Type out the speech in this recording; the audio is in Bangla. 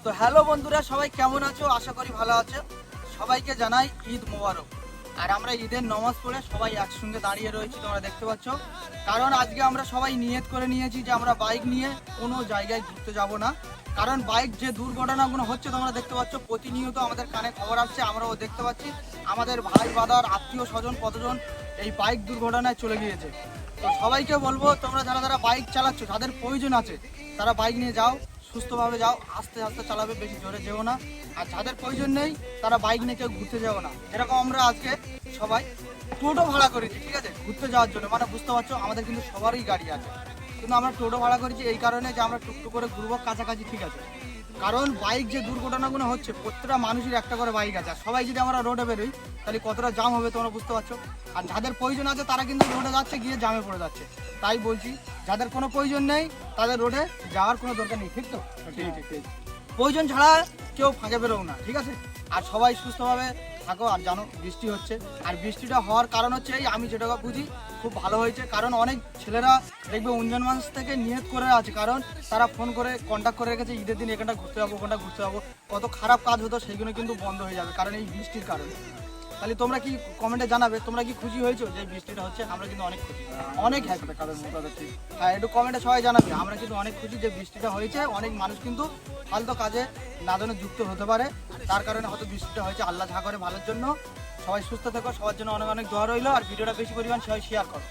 তো হ্যালো বন্ধুরা, সবাই কেমন আছো? আশা করি ভালো আছো। সবাইকে জানাই ঈদ মোবারক। আর আমরা ঈদের নামাজ পড়ে সবাই একসঙ্গে দাঁড়িয়ে রয়েছি, তোমরা দেখতে পাচ্ছ। কারণ আজকে আমরা সবাই নিয়ত করে নিয়েছি যে আমরা বাইক নিয়ে কোনো জায়গায় ঘুরতে যাব না। কারণ বাইক যে দুর্ঘটনাগুলো হচ্ছে তোমরা দেখতে পাচ্ছ, প্রতিনিয়ত আমাদের কানে খবর আসছে, আমরাও দেখতে পাচ্ছি। আমাদের ভাই বাদার আত্মীয় স্বজন কতজন এই বাইক দুর্ঘটনায় চলে গিয়েছে। তো সবাইকে বলবো, তোমরা যারা যারা বাইক চালাচ্ছ, যাদের প্রয়োজন আছে তারা বাইক নিয়ে যাও, সুস্থভাবে যাও, আস্তে আস্তে চালাবে, বেশি জোরে যেও না। আর যাদের প্রয়োজন নেই তারা বাইক নিয়ে কেউ ঘুরতে যাও না। যেরকম আমরা আজকে সবাই টোটো ভাড়া করেছি, ঠিক আছে, ঘুরতে যাওয়ার জন্য। মানে বুঝতে পারছো, আমাদের কিন্তু সবারই গাড়ি আছে, কিন্তু আমরা টোটো ভাড়া করেছি এই কারণে যে আমরা টুকটুক করে ঘুরবো কাছাকাছি, ঠিক আছে। কারণ বাইক যে দুর্ঘটনাগুলো হচ্ছে, প্রত্যেকটা মানুষের একটা করে বাইক আছে। আর সবাই যদি আমরা রোডে বেরোই তাহলে কতটা জাম হবে তোমরা বুঝতে পারছো। আর যাদের প্রয়োজন আছে তারা কিন্তু রোডে যাচ্ছে, গিয়ে জামে পড়ে যাচ্ছে। তাই বলছি, যাদের কোনো প্রয়োজন নেই তাদের রোডে যাওয়ার কোনো দরকার নেই, ঠিক তো? ঠিক। প্রয়োজন ছাড়া কেউ ফাঁকে বেরোও না, ঠিক আছে। আর সবাই সুস্থভাবে থাকো। আর জানো বৃষ্টি হচ্ছে, আর বৃষ্টিটা হওয়ার কারণ হচ্ছে এই, আমি যেটা বুঝি খুব ভালো হয়েছে। কারণ অনেক ছেলেরা দেখবে উনজন মাস থেকে নিয়ত করে আছে, কারণ তারা ফোন করে কন্ট্যাক্ট করে রেখেছে ঈদের দিন এখানটা ঘুরতে যাবো, ওখানটা ঘুরতে যাবো। কত খারাপ কাজ হতো সেইগুলো কিন্তু বন্ধ হয়ে যাবে কারণ এই বৃষ্টির কারণে। তাহলে তোমরা কি কমেন্টে জানাবে, তোমরা কি খুশি হয়েছো যে এই বৃষ্টিটা হচ্ছে? আমরা কিন্তু অনেক খুশি, অনেক হ্যাপি। হ্যাঁ, একটু কমেন্টে সবাই জানাবে, আমরা কিন্তু অনেক খুশি যে বৃষ্টিটা হয়েছে। অনেক মানুষ কিন্তু ফালতু কাজে না যেন যুক্ত হতে পারে, তার কারণে হয়তো বৃষ্টিটা হয়েছে। আল্লাহ যা করে ভালোর জন্য। সবাই সুস্থ থেকো, সবার জন্য অনেক অনেক দোয়া রইলো। আর ভিডিওটা বেশি পরিমাণ সবাই শেয়ার করো।